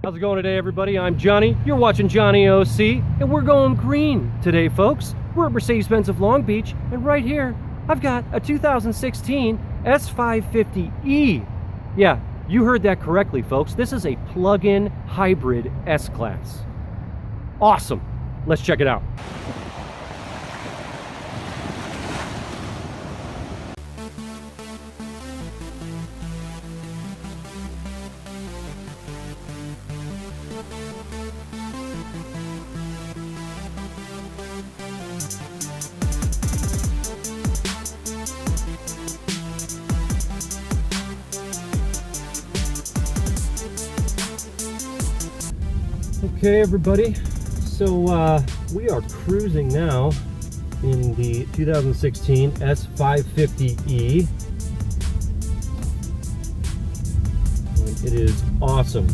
How's it going today, everybody? I'm Johnny. You're watching Jonny OC, and we're going green today, folks. We're at Mercedes-Benz of Long Beach, and right here, I've got a 2016 S550e. Yeah, you heard that correctly, folks. This is a plug-in hybrid S-Class. Awesome. Let's check it out. Okay, everybody, so we are cruising now in the 2016 S550e, and it is awesome.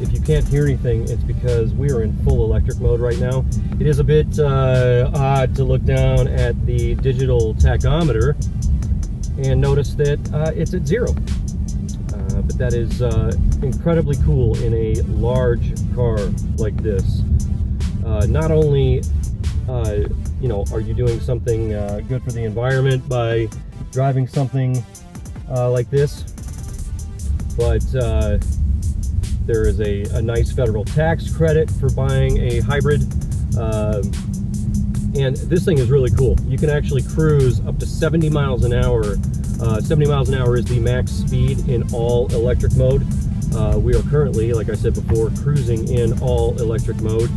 If you can't hear anything, it's because we are in full electric mode right now. It is a bit odd to look down at the digital tachometer and notice that it's at 0. But that is incredibly cool in a large car like this. Not only you know, are you doing something good for the environment by driving something like this, but there is a nice federal tax credit for buying a hybrid, and this thing is really cool. You can actually cruise up to 70 miles an hour. 70 miles an hour is the max speed in all electric mode. We are currently, like I said before, cruising in all electric mode.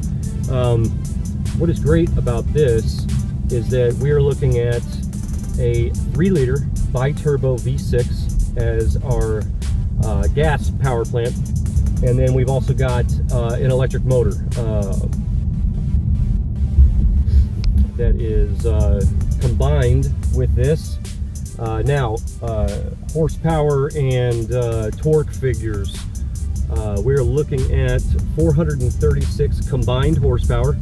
What is great about this is that we are looking at a 3-liter bi-turbo V6 as our gas power plant, and then we've also got an electric motor that is combined with this. Now, horsepower and torque figures, we're looking at 436 combined horsepower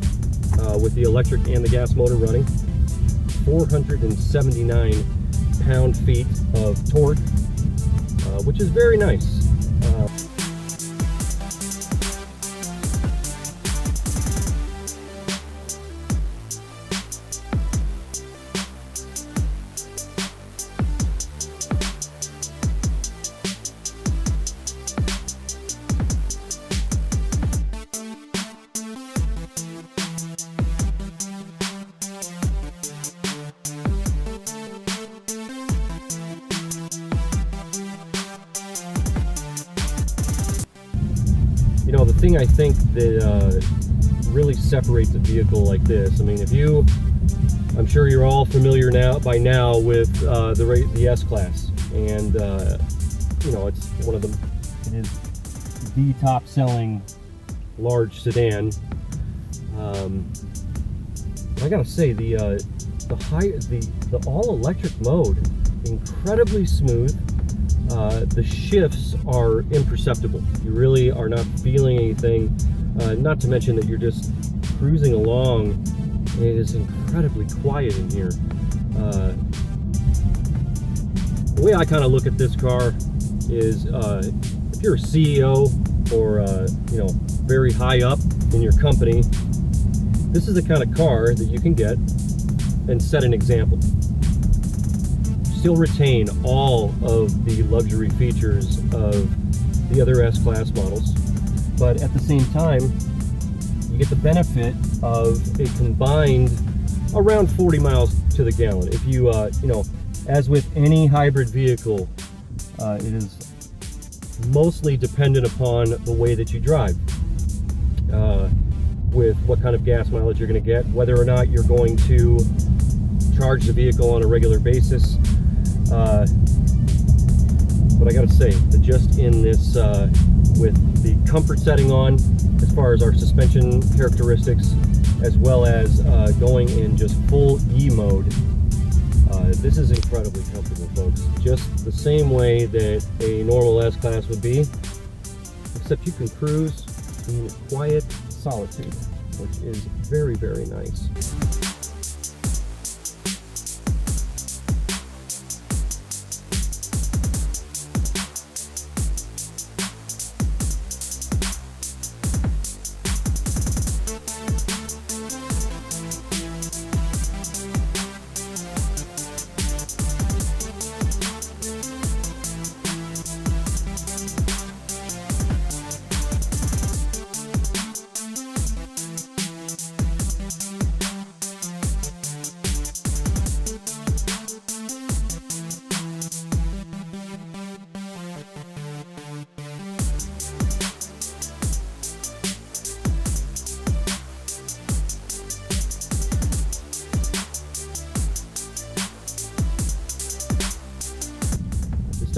with the electric and the gas motor running, 479 pound-feet of torque, which is very nice. You know, the thing I think that really separates a vehicle like this, I mean, I'm sure you're all familiar by now with the S-Class, and you know, it is the top-selling large sedan. I gotta say, the all-electric mode, incredibly smooth. The shifts are imperceptible. You really are not feeling anything, not to mention that you're just cruising along. It is incredibly quiet in here. The way I kind of look at this car is, if you're a CEO or you know, very high up in your company, this is the kind of car that you can get and set an example. Still retain all of the luxury features of the other S-Class models, but at the same time, you get the benefit of a combined around 40 miles to the gallon. If you, you know, as with any hybrid vehicle, it is mostly dependent upon the way that you drive, with what kind of gas mileage you're going to get, whether or not you're going to charge the vehicle on a regular basis. But I gotta say that just in this, with the comfort setting on, as far as our suspension characteristics, as well as going in just full E mode, this is incredibly comfortable, folks. Just the same way that a normal S-Class would be, except you can cruise in quiet solitude, which is very, very nice.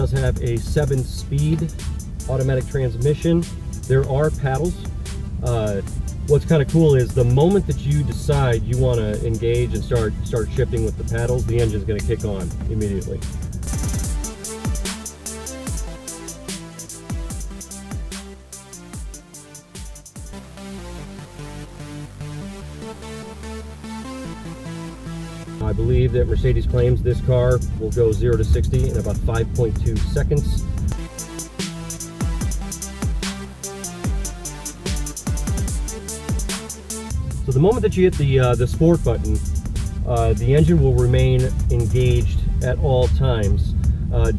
does have a 7-speed automatic transmission. There are paddles. What's kind of cool is the moment that you decide you want to engage and start shifting with the paddles, the engine's going to kick on immediately. I believe that Mercedes claims this car will go 0 to 60 in about 5.2 seconds. So the moment that you hit the sport button, the engine will remain engaged at all times.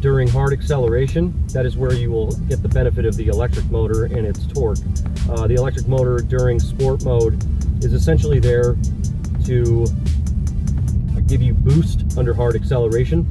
During hard acceleration, that is where you will get the benefit of the electric motor and its torque. The electric motor during sport mode is essentially there to give you boost under hard acceleration.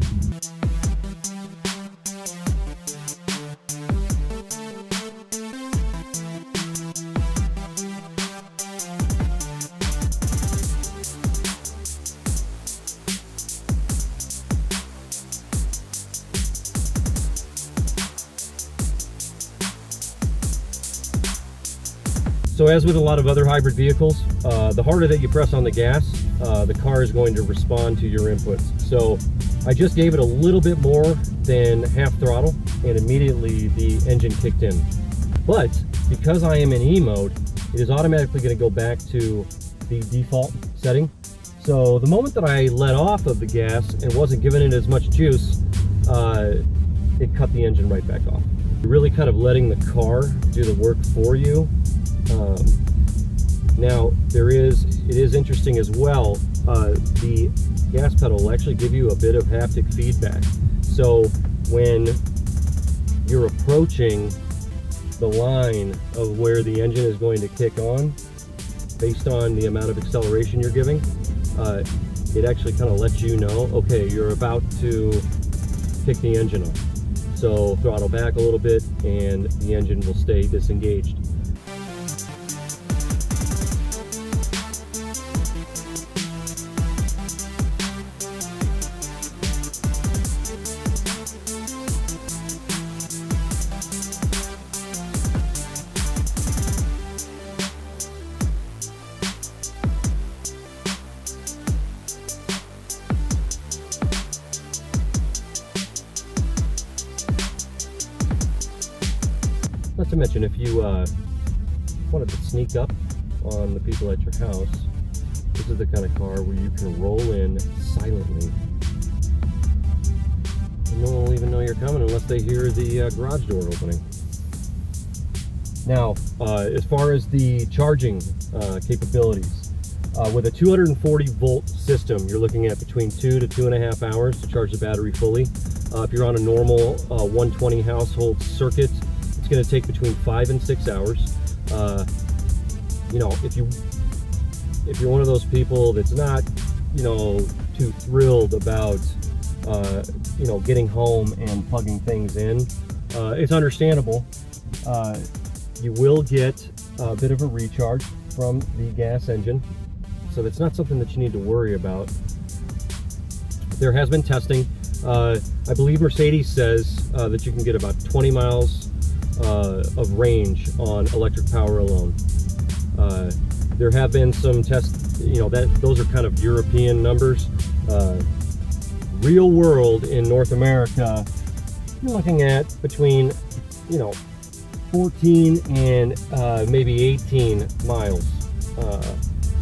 So as with a lot of other hybrid vehicles, the harder that you press on the gas, the car is going to respond to your inputs. So I just gave it a little bit more than half throttle and immediately the engine kicked in. But because I am in E mode, it is automatically going to go back to the default setting. So the moment that I let off of the gas and wasn't giving it as much juice, it cut the engine right back off. You're really kind of letting the car do the work for you. Now it is interesting as well, the gas pedal will actually give you a bit of haptic feedback. So when you're approaching the line of where the engine is going to kick on, based on the amount of acceleration you're giving, it actually kind of lets you know, okay, you're about to kick the engine off. So throttle back a little bit and the engine will stay disengaged. Not to mention, if you wanted to sneak up on the people at your house, this is the kind of car where you can roll in silently. And no one will even know you're coming unless they hear the garage door opening. Now, as far as the charging capabilities, with a 240 volt system, you're looking at between 2 to 2.5 hours to charge the battery fully. If you're on a normal 120 household circuit, it's going to take between 5 and 6 hours. You know, if you're one of those people that's not, you know, too thrilled about, you know, getting home and plugging things in, it's understandable. You will get a bit of a recharge from the gas engine, so that's not something that you need to worry about. There has been testing. I believe Mercedes says that you can get about 20 miles of range on electric power alone. There have been some tests, you know, that those are kind of European numbers. Real world in North America, you're looking at between, you know, 14 and maybe 18 miles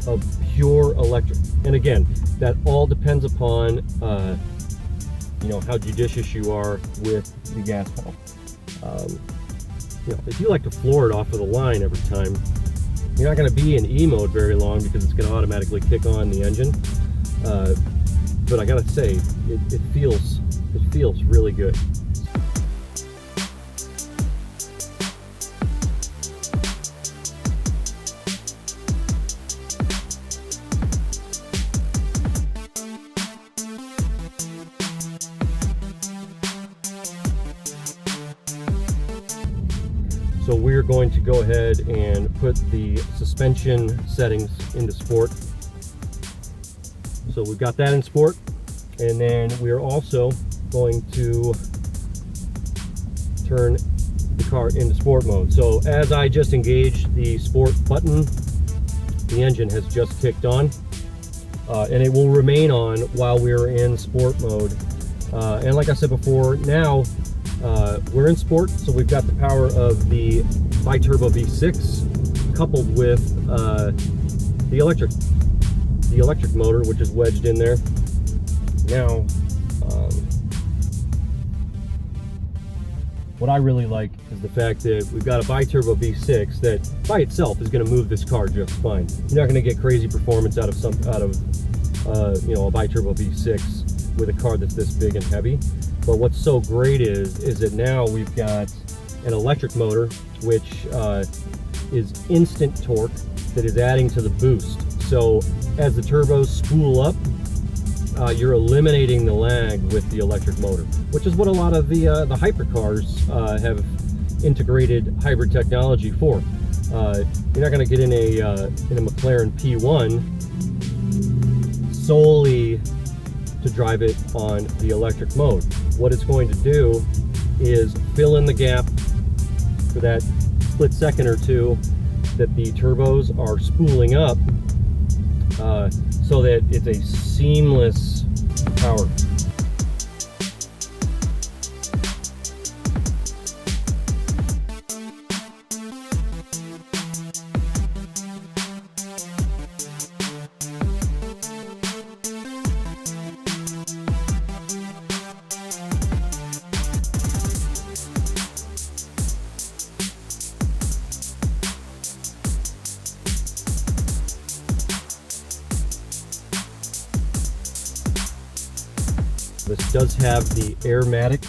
of pure electric. And again, that all depends upon you know, how judicious you are with the gas pedal. You know, if you like to floor it off of the line every time, you're not going to be in E mode very long because it's going to automatically kick on the engine. But I gotta say, it feels really good. So we're going to go ahead and put the suspension settings into sport. So we've got that in sport, and then we're also going to turn the car into sport mode. So as I just engaged the sport button, the engine has just kicked on, and it will remain on while we're in sport mode. And like I said before, now we're in sport, so we've got the power of the bi-turbo V6 coupled with the electric motor, which is wedged in there. Now, what I really like is the fact that we've got a bi-turbo V6 that by itself is going to move this car just fine. You're not going to get crazy performance out of a bi-turbo V6 with a car that's this big and heavy. But what's so great is that now we've got an electric motor, which is instant torque that is adding to the boost. So as the turbos spool up, you're eliminating the lag with the electric motor, which is what a lot of the hypercars have integrated hybrid technology for. You're not going to get in a McLaren P1 solely to drive it on the electric mode. What it's going to do is fill in the gap for that split second or two that the turbos are spooling up, so that it's a seamless power. This does have the Airmatic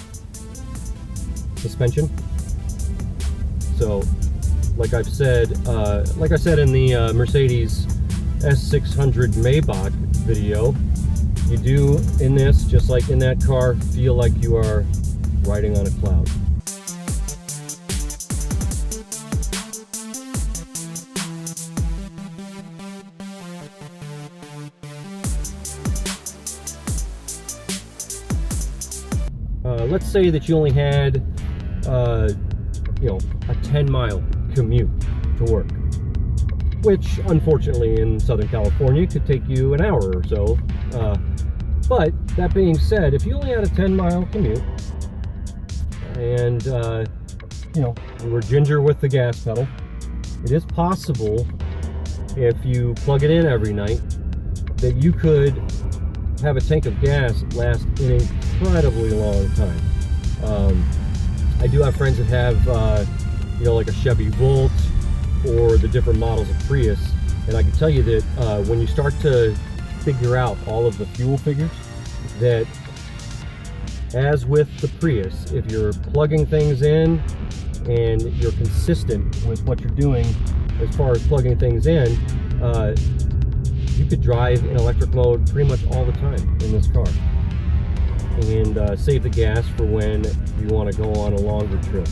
suspension. So, like I said in the Mercedes S550 Maybach video, you do in this, just like in that car, feel like you are riding on a cloud. Let's say that you only had, a 10-mile commute to work, which unfortunately in Southern California could take you an hour or so. But that being said, if you only had a 10-mile commute and, you were ginger with the gas pedal, it is possible, if you plug it in every night, that you could have a tank of gas last an incredibly long time. I do have friends that have, like a Chevy Volt or the different models of Prius, and I can tell you that when you start to figure out all of the fuel figures, that as with the Prius, if you're plugging things in and you're consistent with what you're doing as far as plugging things in, you could drive in electric mode pretty much all the time in this car, and save the gas for when you want to go on a longer trip.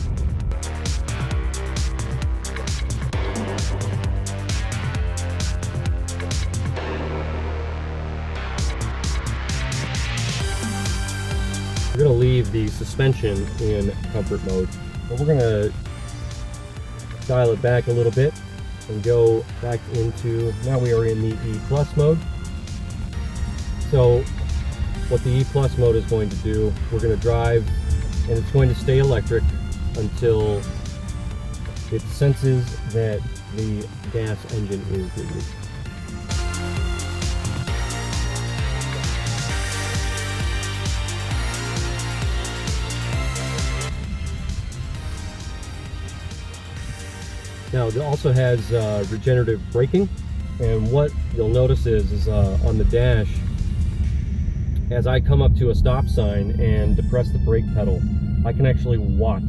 We're going to leave the suspension in comfort mode, but we're going to dial it back a little bit and go back into, now we are in the E Plus mode. So what the E Plus mode is going to do, we're going to drive and it's going to stay electric until it senses that the gas engine is busy. Now it also has regenerative braking, and what you'll notice is on the dash, as I come up to a stop sign and depress the brake pedal, I can actually watch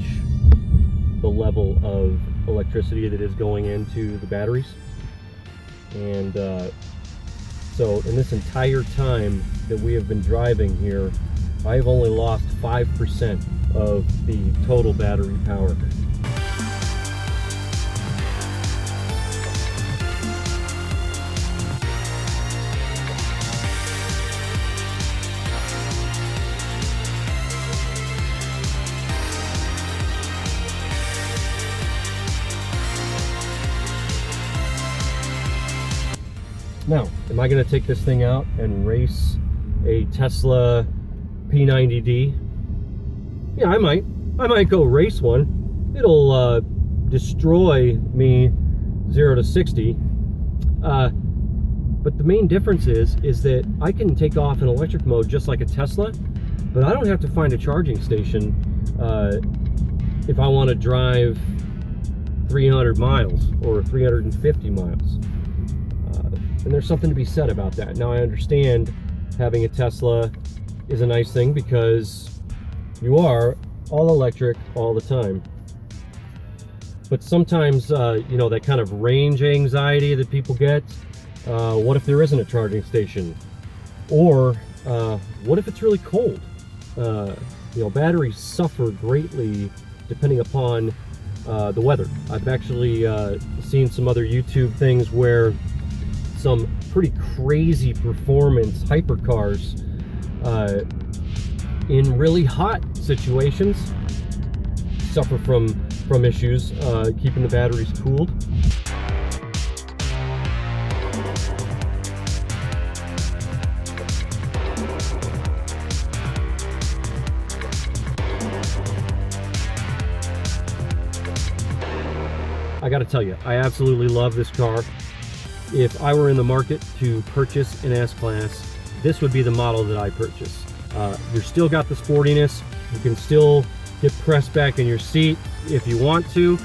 the level of electricity that is going into the batteries. And so in this entire time that we have been driving here, I've only lost 5% of the total battery power. Now, am I going to take this thing out and race a Tesla P90D? Yeah, I might. I might go race one. It'll destroy me 0 to 60. But the main difference is that I can take off in electric mode just like a Tesla, but I don't have to find a charging station if I want to drive 300 miles or 350 miles. And there's something to be said about that. Now, I understand having a Tesla is a nice thing because you are all electric all the time. But sometimes, you know, that kind of range anxiety that people get, what if there isn't a charging station? Or what if it's really cold? You know, batteries suffer greatly depending upon the weather. I've actually seen some other YouTube things where some pretty crazy performance hypercars in really hot situations suffer from issues keeping the batteries cooled. I gotta tell you, I absolutely love this car. If I were in the market to purchase an S-Class, this would be the model that I purchase. You've still got the sportiness. You can still get pressed back in your seat if you want to.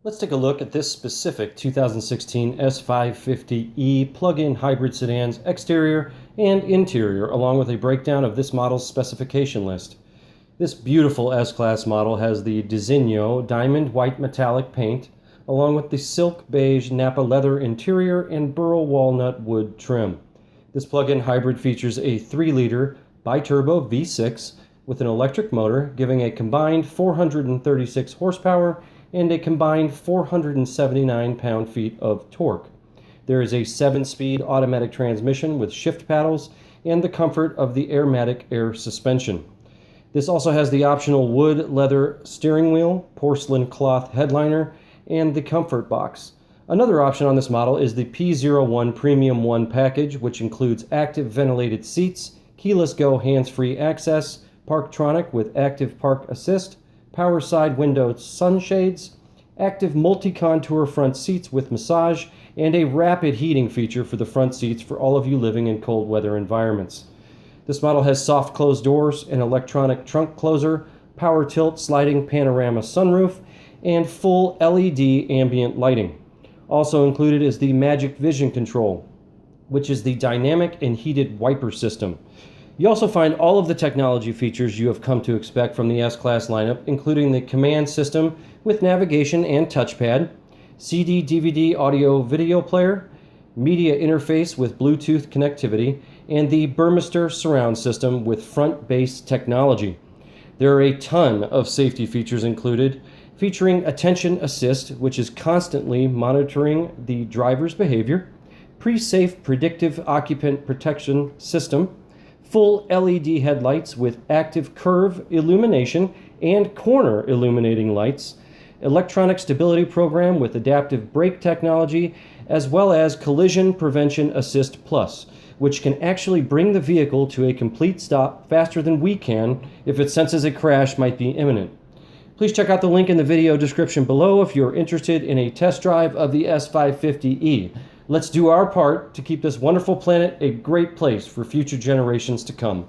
Let's take a look at this specific 2016 S550e Plug-In Hybrid sedan's exterior and interior, along with a breakdown of this model's specification list. This beautiful S-Class model has the Diseño diamond white metallic paint, along with the silk beige Napa leather interior and burl walnut wood trim. This plug-in hybrid features a 3-liter bi-turbo V6 with an electric motor, giving a combined 436 horsepower and a combined 479 pound-feet of torque. There is a 7-speed automatic transmission with shift paddles and the comfort of the Airmatic air suspension. This also has the optional wood leather steering wheel, porcelain cloth headliner, and the comfort box. Another option on this model is the P01 Premium 1 package, which includes active ventilated seats, keyless go hands-free access, Parktronic with active park assist, power side window sunshades, active multi-contour front seats with massage, and a rapid heating feature for the front seats for all of you living in cold weather environments. This model has soft closed doors, an electronic trunk closer, power tilt sliding panorama sunroof, and full LED ambient lighting. Also included is the Magic Vision Control, which is the dynamic and heated wiper system. You also find all of the technology features you have come to expect from the S-Class lineup, including the command system with navigation and touchpad, CD, DVD, audio, video player, media interface with Bluetooth connectivity, and the Burmester surround system with front bass technology. There are a ton of safety features included, featuring Attention Assist, which is constantly monitoring the driver's behavior, pre-safe predictive occupant protection system, full LED headlights with active curve illumination and corner illuminating lights, electronic stability program with adaptive brake technology, as well as Collision Prevention Assist Plus, which can actually bring the vehicle to a complete stop faster than we can if it senses a crash might be imminent. Please check out the link in the video description below if you're interested in a test drive of the S550e. Let's do our part to keep this wonderful planet a great place for future generations to come.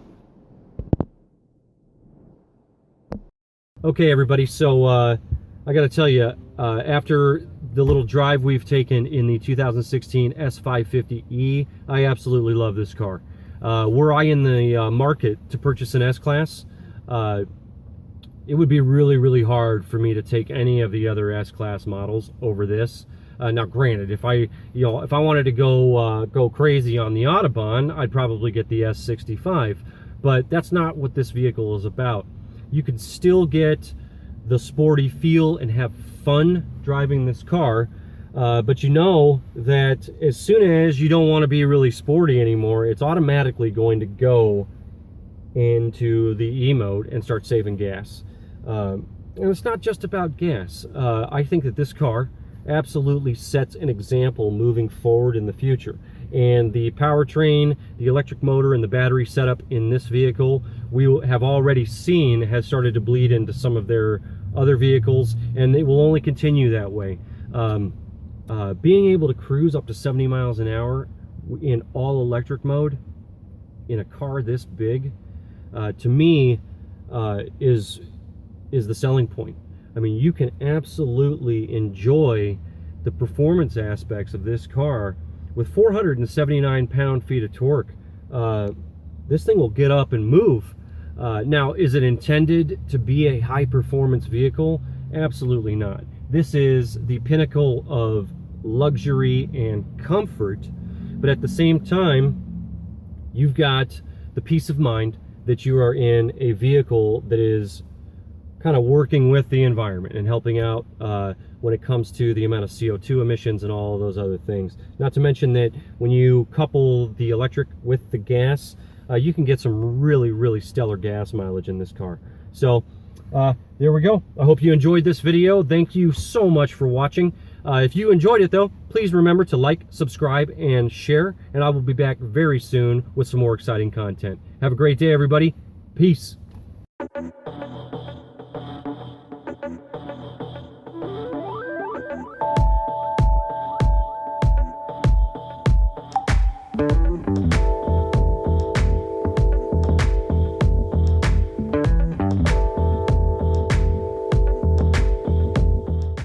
Okay, everybody, so I got to tell you, after the little drive we've taken in the 2016 S550e, I absolutely love this car. Were I in the market to purchase an S-Class, it would be really, really hard for me to take any of the other S-Class models over this. Now, granted, if I wanted to go crazy on the Autobahn, I'd probably get the S65, but that's not what this vehicle is about. You can still get the sporty feel and have fun driving this car, but you know that as soon as you don't want to be really sporty anymore, it's automatically going to go into the E mode and start saving gas. And it's not just about gas. I think that this car absolutely sets an example moving forward in the future. And the powertrain, the electric motor, and the battery setup in this vehicle, we have already seen has started to bleed into some of their other vehicles, and it will only continue that way. Being able to cruise up to 70 miles an hour in all electric mode in a car this big, to me, is the selling point. I mean, you can absolutely enjoy the performance aspects of this car with 479 pound-feet of torque. This thing will get up and move. Now, is it intended to be a high-performance vehicle? Absolutely not. This is the pinnacle of luxury and comfort, but at the same time, you've got the peace of mind that you are in a vehicle that is kind of working with the environment and helping out when it comes to the amount of CO2 emissions and all of those other things. Not to mention that when you couple the electric with the gas, you can get some really, really stellar gas mileage in this car. So there we go. I hope you enjoyed this video. Thank you so much for watching. If you enjoyed it though, please remember to like, subscribe, and share, and I will be back very soon with some more exciting content. Have a great day, everybody. Peace. Thank you.